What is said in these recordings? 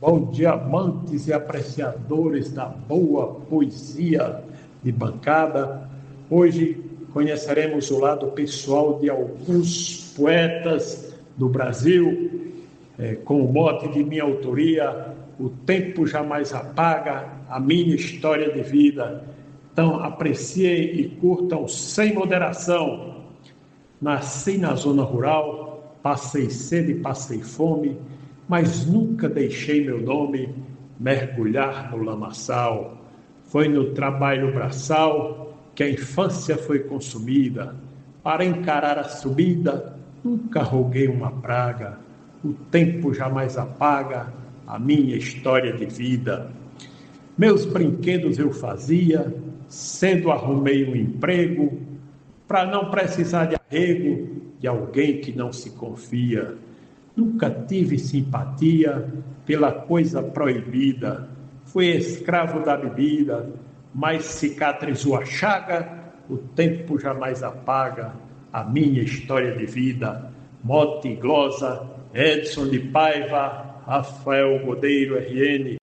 Bom dia, amantes e apreciadores da boa poesia de bancada. Hoje conheceremos o lado pessoal de alguns poetas do Brasil, com o mote de minha autoria, O Tempo Jamais Apaga a Minha História de Vida. Então, apreciem e curtam sem moderação. Nasci na zona rural, passei sede e passei fome, mas nunca deixei meu nome mergulhar no lamaçal. Foi no trabalho braçal que a infância foi consumida. Para encarar a subida, nunca roguei uma praga. O tempo jamais apaga a minha história de vida. Meus brinquedos eu fazia, cedo arrumei um emprego, para não precisar de arrego de alguém que não se confia. Nunca tive simpatia pela coisa proibida. Fui escravo da bebida, mas cicatrizou a chaga, o tempo jamais apaga a minha história de vida. Mote, glosa, Edson de Paiva, Rafael Godeiro, RN.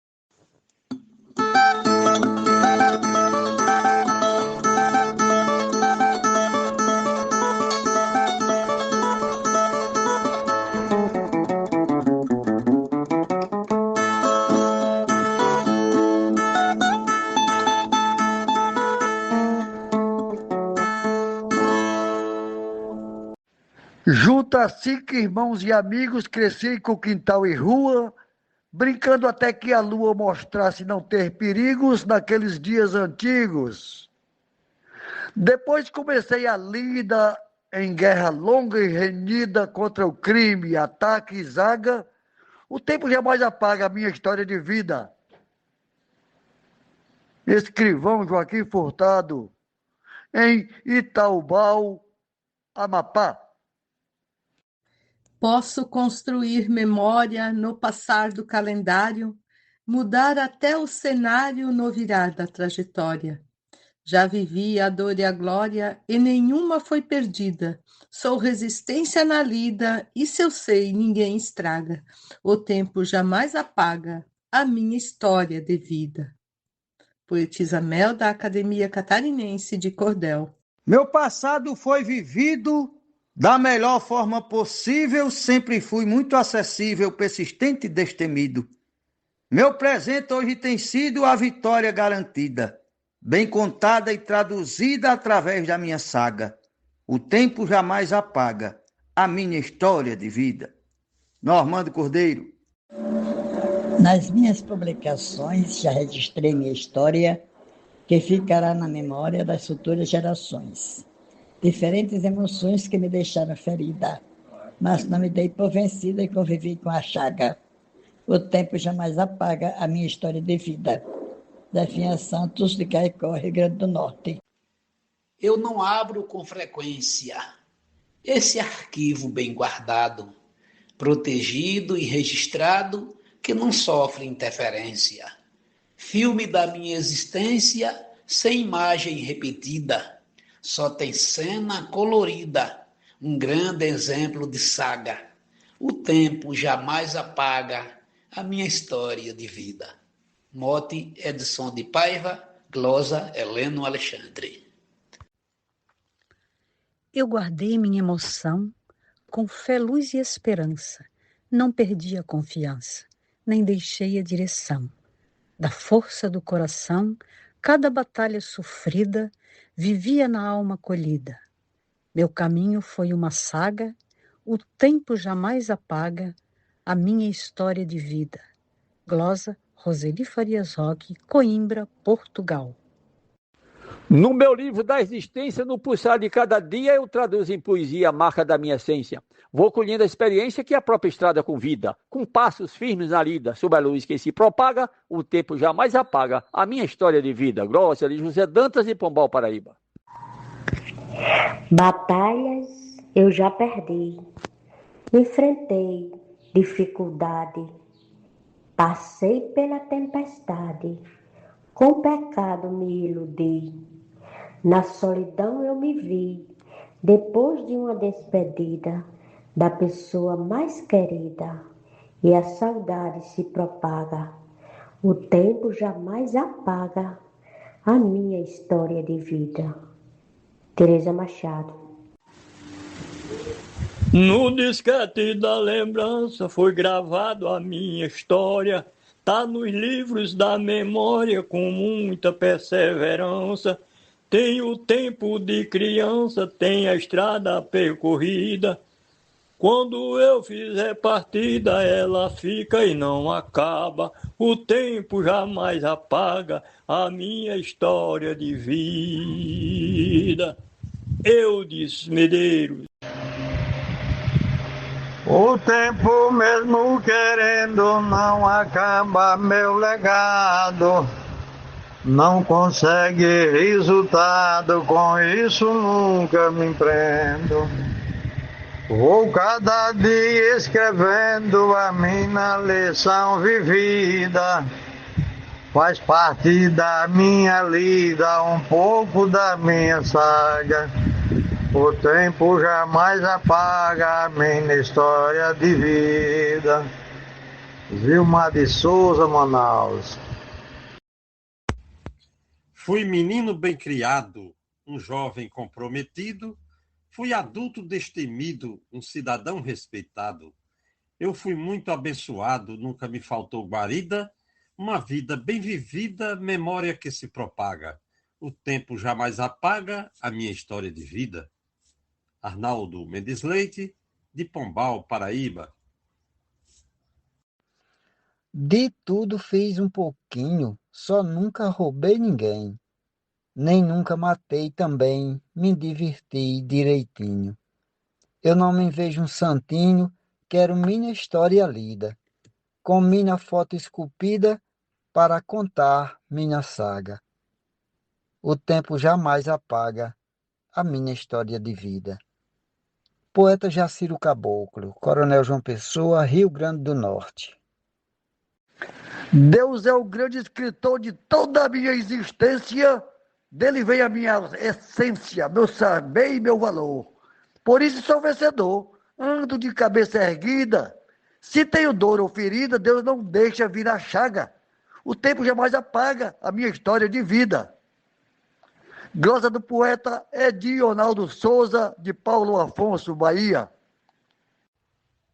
Junto a 5 irmãos e amigos, cresci com quintal e rua, brincando até que a lua mostrasse não ter perigos naqueles dias antigos. Depois comecei a lida em guerra longa e renhida contra o crime, ataque e zaga. O tempo jamais apaga a minha história de vida. Escrivão Joaquim Furtado, em Itaubal, Amapá. Posso construir memória no passar do calendário, mudar até o cenário no virar da trajetória. Já vivi a dor e a glória e nenhuma foi perdida. Sou resistência na lida e se eu sei, ninguém estraga. O tempo jamais apaga a minha história de vida. Poetisa Mel, da Academia Catarinense de Cordel. Meu passado foi vivido da melhor forma possível, sempre fui muito acessível, persistente e destemido. Meu presente hoje tem sido a vitória garantida, bem contada e traduzida através da minha saga. O tempo jamais apaga a minha história de vida. Normando Cordeiro. Nas minhas publicações já registrei minha história, que ficará na memória das futuras gerações. Diferentes emoções que me deixaram ferida, mas não me dei por vencida e convivi com a chaga. O tempo jamais apaga a minha história de vida. Zefinha Santos, de Caicó, Rio Grande do Norte. Eu não abro com frequência esse arquivo bem guardado, protegido e registrado, que não sofre interferência. Filme da minha existência sem imagem repetida, só tem cena colorida, um grande exemplo de saga. O tempo jamais apaga a minha história de vida. Mote Edson de Paiva, glosa Heleno Alexandre. Eu guardei minha emoção com fé, luz e esperança. Não perdi a confiança, nem deixei a direção. Da força do coração, cada batalha sofrida, vivia na alma colhida. Meu caminho foi uma saga, o tempo jamais apaga a minha história de vida. Glosa Roseli Farias Roque, Coimbra, Portugal. No meu livro da existência, no pulsar de cada dia, eu traduzo em poesia a marca da minha essência. Vou colhendo a experiência que a própria estrada convida, com passos firmes na lida, sob a luz que se propaga, o tempo jamais apaga a minha história de vida. Grossa de José Dantas, de Pombal, Paraíba. Batalhas eu já perdi, enfrentei dificuldade, passei pela tempestade, com pecado me iludi. Na solidão eu me vi, depois de uma despedida da pessoa mais querida, e a saudade se propaga. O tempo jamais apaga a minha história de vida. Teresa Machado. No disquete da lembrança foi gravado a minha história. Tá nos livros da memória com muita perseverança. Tem o tempo de criança, tem a estrada percorrida. Quando eu fizer partida, ela fica e não acaba. O tempo jamais apaga a minha história de vida. Eudes Medeiros. O tempo mesmo querendo não acaba meu legado. Não consegue resultado, com isso nunca me empreendo. Vou cada dia escrevendo a minha lição vivida. Faz parte da minha lida, um pouco da minha saga. O tempo jamais apaga a minha história de vida. Vilmar de Souza, Manaus. Fui menino bem criado, um jovem comprometido. Fui adulto destemido, um cidadão respeitado. Eu fui muito abençoado, nunca me faltou guarida. Uma vida bem vivida, memória que se propaga. O tempo jamais apaga a minha história de vida. Arnaldo Mendes Leite, de Pombal, Paraíba. De tudo fiz um pouquinho, só nunca roubei ninguém. Nem nunca matei também, me diverti direitinho. Eu não me vejo um santinho, quero minha história lida, com minha foto esculpida para contar minha saga. O tempo jamais apaga a minha história de vida. Poeta Jaciro Caboclo, Coronel João Pessoa, Rio Grande do Norte. Deus é o grande escritor de toda a minha existência, dele vem a minha essência, meu saber e meu valor. Por isso sou vencedor, ando de cabeça erguida. Se tenho dor ou ferida, Deus não deixa vir a chaga. O tempo jamais apaga a minha história de vida. Glosa do poeta Edionaldo Souza, de Paulo Afonso, Bahia.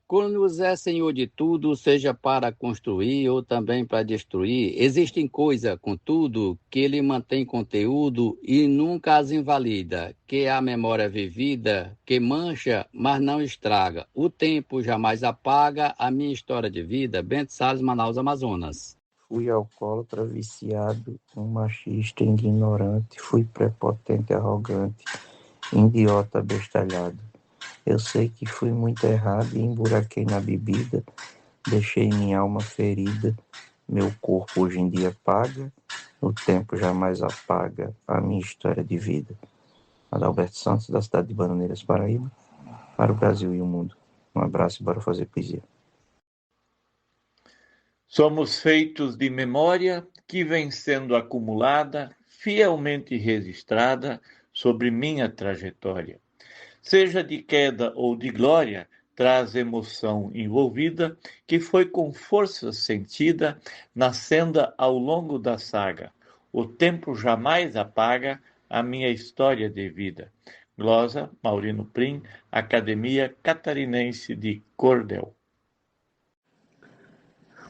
Quando é senhor de tudo, seja para construir ou também para destruir, existem coisas, contudo, que ele mantém conteúdo e nunca as invalida, que é a memória vivida, que mancha, mas não estraga. O tempo jamais apaga a minha história de vida. Bento Salles, Manaus, Amazonas. Fui alcoólatra, viciado, um machista, ignorante, fui prepotente, arrogante, idiota, abestalhado. Eu sei que fui muito errado e emburaquei na bebida, deixei minha alma ferida, meu corpo hoje em dia paga, o tempo jamais apaga a minha história de vida. Adalberto Santos, da cidade de Bananeiras, Paraíba, para o Brasil e o mundo. Um abraço e bora fazer poesia. Somos feitos de memória que vem sendo acumulada, fielmente registrada sobre minha trajetória. Seja de queda ou de glória, traz emoção envolvida que foi com força sentida na senda ao longo da saga. O tempo jamais apaga a minha história de vida. Glosa Maurino Prim, Academia Catarinense de Cordel.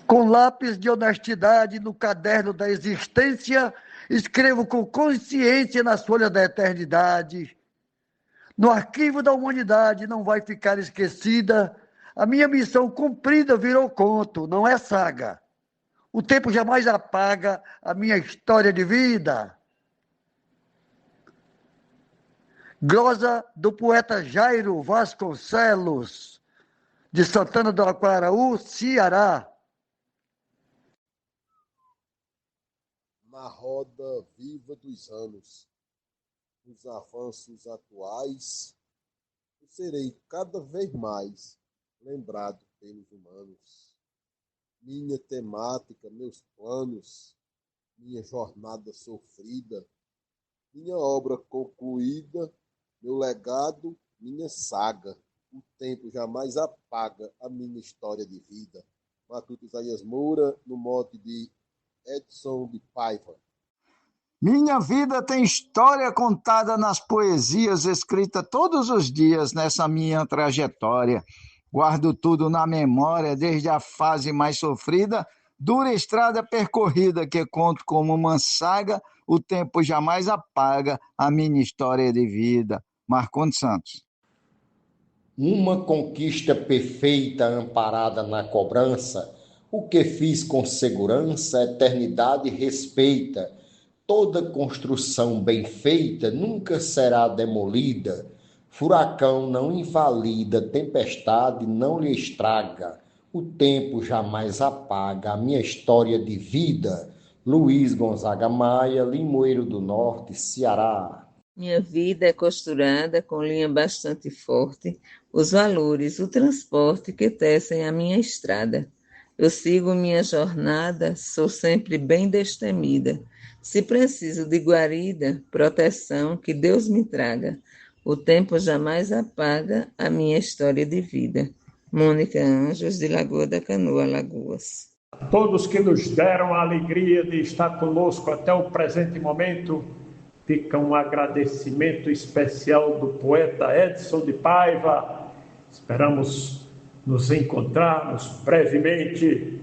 Com lápis de honestidade no caderno da existência, escrevo com consciência nas folhas da eternidade. No arquivo da humanidade não vai ficar esquecida. A minha missão cumprida virou conto, não é saga. O tempo jamais apaga a minha história de vida. Glosa do poeta Jairo Vasconcelos, de Santana do Aquaraú, Ceará. Na roda viva dos anos, nos avanços atuais, eu serei cada vez mais lembrado pelos humanos. Minha temática, meus planos, minha jornada sofrida, minha obra concluída, meu legado, minha saga. O tempo jamais apaga a minha história de vida. Matuto Isaías Moura, no mote de Edson de Paiva. Minha vida tem história contada nas poesias escritas todos os dias nessa minha trajetória. Guardo tudo na memória, desde a fase mais sofrida, dura estrada percorrida que conto como uma saga, o tempo jamais apaga a minha história de vida. Marcondes Santos. Uma conquista perfeita amparada na cobrança, o que fiz com segurança, a eternidade respeita. Toda construção bem feita nunca será demolida. Furacão não invalida, tempestade não lhe estraga. O tempo jamais apaga a minha história de vida. Luiz Gonzaga Maia, Limoeiro do Norte, Ceará. Minha vida é costurada com linha bastante forte, os valores, o transporte que tecem a minha estrada. Eu sigo minha jornada, sou sempre bem destemida. Se preciso de guarida, proteção, que Deus me traga. O tempo jamais apaga a minha história de vida. Mônica Anjos, de Lagoa da Canoa, Alagoas. A todos que nos deram a alegria de estar conosco até o presente momento, fica um agradecimento especial do poeta Edson de Paiva. Esperamos nos encontrarmos brevemente